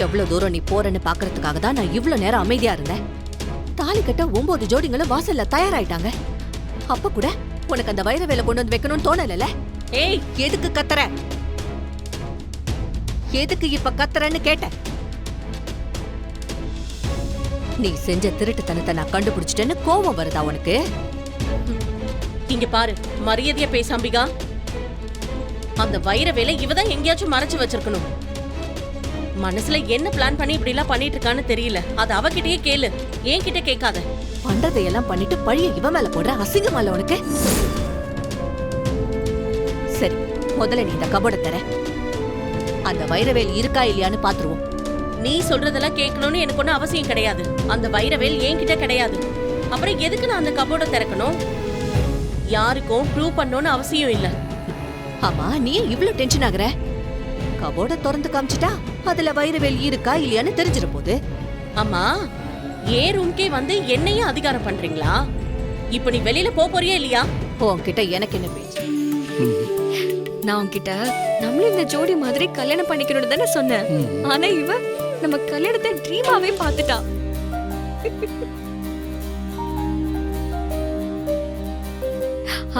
எவ்வளவு தூரம் நீ போறன்னு பாக்குறதுக்காக தான் நான் இவ்ளோ நேரம் அமைதியா இருந்தேன். தாலி கட்ட 9 ஜோடிங்களும் வாசல்ல தயாராயிட்டாங்க. அப்ப கூட உனக்கு அந்த வைர வேலை கொண்டு வந்து வைக்கணும்னு தோணல? ஏய், எதுக்கு கத்துற? எதுக்கு இப்ப கத்துறன்னு கேட்ட. நீ செஞ்ச திருட்டுத்தனத்தை நான் கண்டுபிடிச்சிட்டேன்னு கோபம் வருதா உனக்கு? இங்க பாரு, மரியாதையா பேச அம்பிகா. அந்த வைர வேலை இவதான் எங்கேயாச்சும் மறைச்சு வச்சிருக்கணும். மனசுல என்ன பிளான் பண்ணி இப்படி எல்லாம் பண்ணிட்டு இருக்கான்னு தெரியல. அது அவகிட்டயே கேளு, என்கிட்ட கேட்காத. பண்றதையெல்லாம் பண்ணிட்டு பழிய இவ மேல போடுற அசிங்கமா இல்ல உனக்கு? சரி, முதல்ல நீ இந்த கபோர்டை தர. அந்த வைரவேல் இருக்கா இல்லையான்னு பாத்துருவோம். நீ சொல்றதெல்லாம் கேட்கணும்னு எனக்கு ஒன்னும் அவசியம் கிடையாது. அந்த வைரவேல் என்கிட்ட கிடையாது. அப்புறம் எதுக்கு நான் அந்த கபோர்டை திறக்கணும்? யாருக்கும் ப்ரூவ் பண்ணணும்னு அவசியம் இல்ல. ஆமா, நீ இவ்ளோ டென்ஷன் ஆகுற? கபோர்டை திறந்து காமிச்சிட்டா அதுல வைரவேல் இருக்கா இல்லையான்னு தெரிஞ்சிட போகுது. அம்மா, ஏன் ரூம்கே வந்து என்னையும் அதிகாரம் பண்றீங்களா? இப்ப நீ வெளியில போறியா இல்லையா? உன்கிட்ட எனக்கு என்ன பேச்சு? நான் உன்கிட்ட நம்மளும் இந்த ஜோடி மாதிரி கல்யாணம் பண்ணிக்கணும்னு தானே சொன்னேன். ஆனா இவ நம்ம கல்யாணத்தை ட்ரீமாவே பார்த்துட்டா.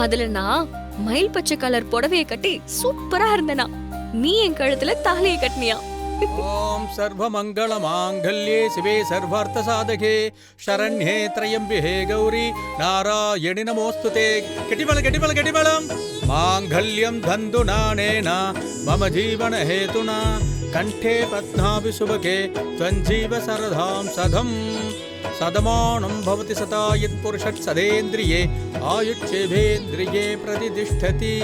அதுல நான் மயில் பச்சை கலர் புடவையை கட்டி சூப்பரா இருந்தனா, நீ என் கழுத்துல தாலியை கட்டினியா? ஓம் சர்வ மங்கள மாங்கல்யே சிவே சர்வார்த்த சாதகே சரண்யே த்ரயம்பிஹே கௌரி நாராயணி நமோஸ்துதே. கெட்டிபலம் மாங்கல்யம் தந்து நானேன மம ஜீவன ஹேதுனா கண்டே பத்மாபி சுபகே த்வஞ்சீவ சரதாம் சதம் சதமானம் பவதி சதா யத் புருஷத் சதேந்திரியே ஆயுட்சேவேந்திரியே பிரதிதிஷ்டதி.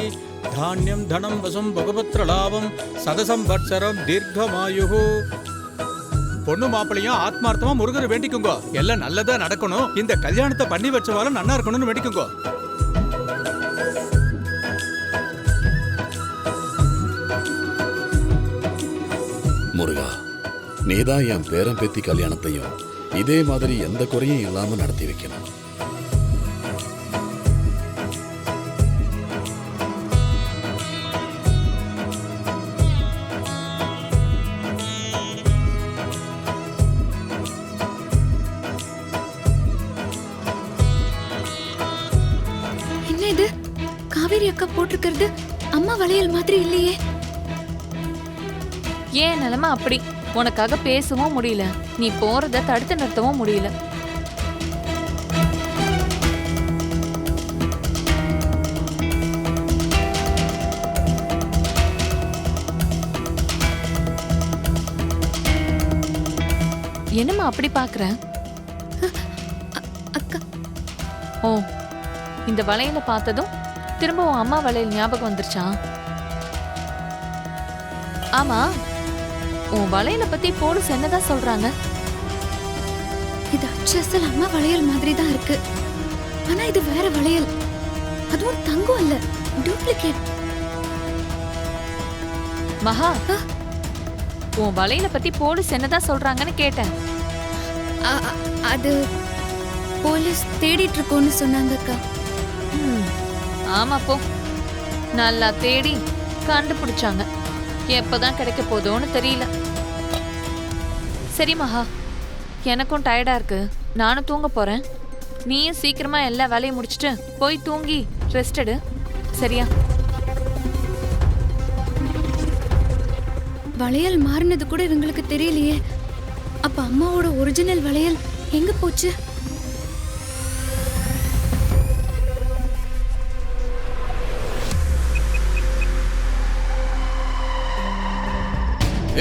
தானியம் தனம் வசும் பகவத்ர லாபம் சதசம்வத்சரம் தீர்க்கமாயு. பொண்ணு மாப்பிளையும் ஆத்மார்த்தமா முருகரை வேண்டிக்குங்க. எல்லாம் நல்லதா நடக்கணும், இந்த கல்யாணத்தை பண்ணி வச்சவாலும் நன்னா இருக்கணும்னு வேண்டிக்குங்க. முருகா, நீதான் என் பேரன் பேத்தி கல்யாணத்தையும் இதே மாதிரி எந்த குறையும் இல்லாம நடத்தி வைக்கணும். என்ன இது? காவேரி அக்கா போட்டிருக்கிறது அம்மா வளையல் மாதிரி இல்லையே. ஏன் நிலைமை அப்படி? உனக்காக பேசவும் முடியல, நீ போறத தடுத்து நிறுத்தவும் முடியல. என்னம்மா அப்படி பாக்குற? அக்கா, ஓ, இந்த வளையல பார்த்ததும் திரும்ப உன் அம்மா வளையல் ஞாபகம் வந்துருச்சா? ஆமா, உன் வளையல பத்தி போலீஸ் என்னதான் சொல்றாங்க? இது அச்சல் அம்மா வளையல் மாதிரி தான் இருக்கு. ஆனா இது வேற வளையல். அதுவும் தங்கம் இல்ல, டூப்ளிகேட். மகா, உன் வளையல பத்தி போலீஸ் என்னதான் சொல்றாங்கன்னு கேட்டேன். அது போலீஸ் தேடிட்டு இருக்கோன்னு சொன்னாங்க அக்கா. ஆமா, போ, நல்லா தேடி கண்டுபிடிச்சாங்க. எப்பதான் கிடைக்க போதோன்னு தெரியல. சரி மகா, எனக்கும் டயர்டா இருக்கு, நானும் தூங்க போறேன். நீயும் சீக்கிரமா எல்லா வேலையும் முடிச்சிட்டு போய் தூங்கி ரெஸ்ட் எடு, சரியா? வளையல் மாறினது கூட இவங்களுக்கு தெரியலையே. அப்ப அம்மாவோட ஒரிஜினல் வளையல் எங்க போச்சு?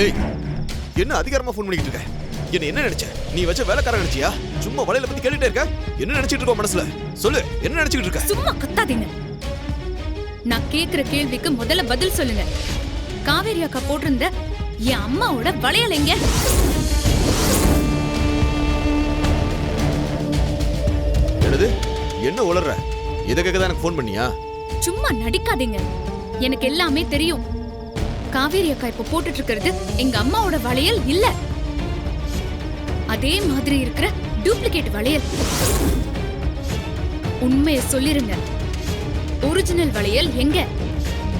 ஏய், என்ன அதிகாரமா ஃபோன் பண்ணிக்கிட்டு இருக்க? என்ன நினைச்ச? நீ வச்ச வேலைக்காரன் நினைச்சியா? சும்மா வளையல பத்தி கேட்டுட்டே இருக்க. என்ன நினைச்சிட்டு இருக்க மனசுல? சொல்லு, என்ன நினைச்சிட்டு இருக்க? சும்மா கத்தாதீங்க. நான் கேக்குற கேள்விக்கு முதல்ல பதில் சொல்லுங்க. காவேரி அக்கா போட்டிருந்த என் அம்மாவோட வளையல் எங்க? என்னது? என்ன உளற? இத கேட்க தான் எனக்கு ஃபோன் பண்ணியா? சும்மா நடிக்காதீங்க, எனக்கு எல்லாமே தெரியும். காவேரி அக்கா இப்ப போட்டுட்டு இருக்கிறது எங்க அம்மாவோட வளையல் இல்ல, அதே மாதிரி இருக்கிற டூப்ளிகேட் வளையல். உண்மையை சொல்லிருங்க, ஒரிஜினல் வளையல் எங்க?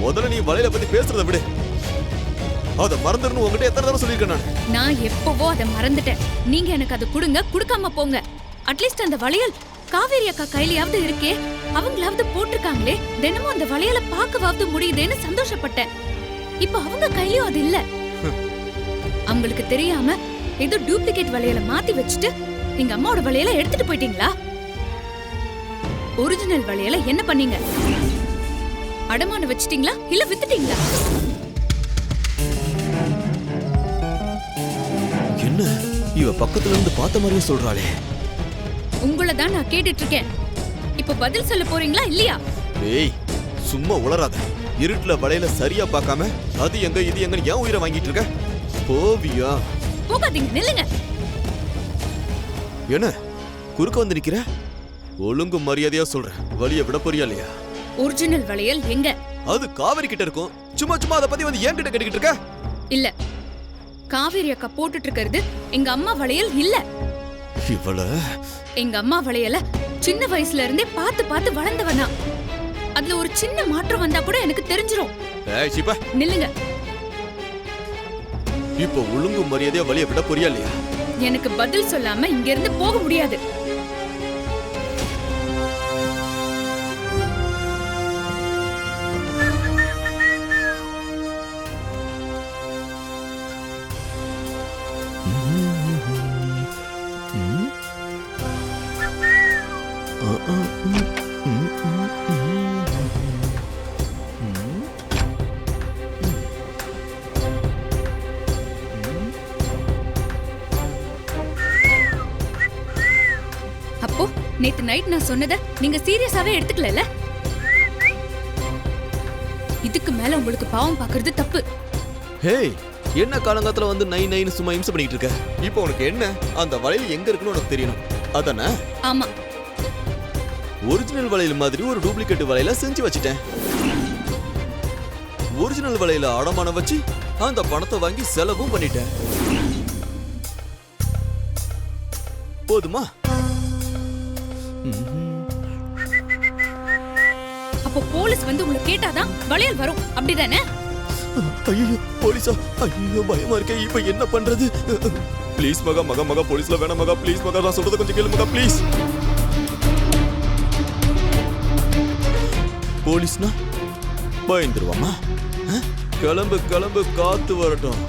முதல்ல நீ வளையல பத்தி பேசுறத விடு. அத மறந்துறணும் உங்ககிட்ட எத்தனை தடவை சொல்லியிருக்கேன் நான். நான் எப்பவோ அதை மறந்துட்டேன். நீங்க எனக்கு அதை கொடுங்க, கொடுக்காம போங்க. அட்லீஸ்ட் அந்த வளையல் காவேரி அக்கா கையிலயாவது இருக்கே, அவங்களாவது போட்டிருக்காங்களே, தினமும் அந்த வளையலை பார்க்கவாவது முடியுதேன்னு சந்தோஷப்பட்டேன். இப்ப அவங்க கையிலயும் அது இல்ல. அவங்களுக்கு தெரியாம ஏதோ டூப்ளிகேட் வளையலை மாத்தி வச்சுட்டு எங்க அம்மாவோட வளையலை எடுத்துட்டு போயிட்டீங்களா? ஒரிஜினல் வளையலை என்ன பண்ணீங்க? அடமான வச்சிட்டீங்களா இல்ல வித்துட்டீங்களா? என்ன இவ பக்கத்துல இருந்து பார்த்த மாதிரியே சொல்றாளே. உங்களை தான் நான் கேட்டுட்டு இருக்கேன். இப்ப பதில் சொல்ல போறீங்களா இல்லையா? ஏய் சும்மா உளறாத. இருட்டுல வளையல சரியா பார்க்காம அது எங்க இது எங்கன்னு ஏன் உயிரை வாங்கிட்டு இருக்க? போவியா? போகாதீங்க, நில்லுங்க. என்ன குறுக்க வந்து நிக்கிற? ஒழுங்கு மரியாதையா சொல்றேன், வழிய விட போறியா இல்லையா? ஒரிஜினல் வளையல் எங்க? அது காவேரி கிட்ட இருக்கும். சும்மா சும்மா அதை பத்தி வந்து ஏன் கிட்ட கேட்டுக்கிட்டு இருக்க? இல்ல, காவேரி அக்கா போட்டுட்டு இருக்கிறது எங்க அம்மா வளையல் இல்ல. இவள எங்க அம்மா வளையல சின்ன வயசுல இருந்தே பார்த்து பார்த்து வளர்ந்தவனா. அதுல ஒரு சின்ன மாற்றம் வந்தா கூட எனக்கு தெரிஞ்சிரும். ஏய் சீப்பா, நில்லுங்க. இப்போ ஒழுங்கு மரியாதையா வழிய விட போறியா இல்லையா? எனக்கு பதில் சொல்லாம இங்க இருந்து போக முடியாது. அப்போ நேத்து நைட் நான் சொன்னதை நீங்க சீரியஸாவே எடுத்துக்கல. இதுக்கு மேல உங்களுக்கு பாவம் பாக்குறது தப்பு. ஹேய், என்ன காலங்காத்துல வந்து நை நைன்னு சும்மா இம்சை பண்ணிட்டு இருக்க? இப்போ உனக்கு என்ன, அந்த வளையல் எங்க இருக்குன்னு உனக்கு தெரியணும் அதானே? ஆமா, ஒரிஜினல் வளையல் மாதிரி ஒரு டூப்ளிகேட் வளையல செஞ்சு வச்சிட்டேன். ஒரிஜினல் வளையல அடமானம் வச்சு அந்த பணத்தை வாங்கி செலவும் பண்ணிட்டேன். போதுமா? அப்போ போலீஸ் வந்து உங்களை கேட்டாதான் வளையல் வரும், அப்படிதானே? ஐயோ போலீஸா? ஐயோ பயமா இருக்கே. இப்ப என்ன பண்றது? ப்ளீஸ் மகா மகா மகா, போலீஸ்ல வேணாம் மகா. ப்ளீஸ் மகா, நான் சொல்றத கொஞ்சம் கேளு மகா ப்ளீஸ். போலீஸ்னா பயந்துருவாமா? கிளம்பு கிளம்பு, காத்து வரட்டும்.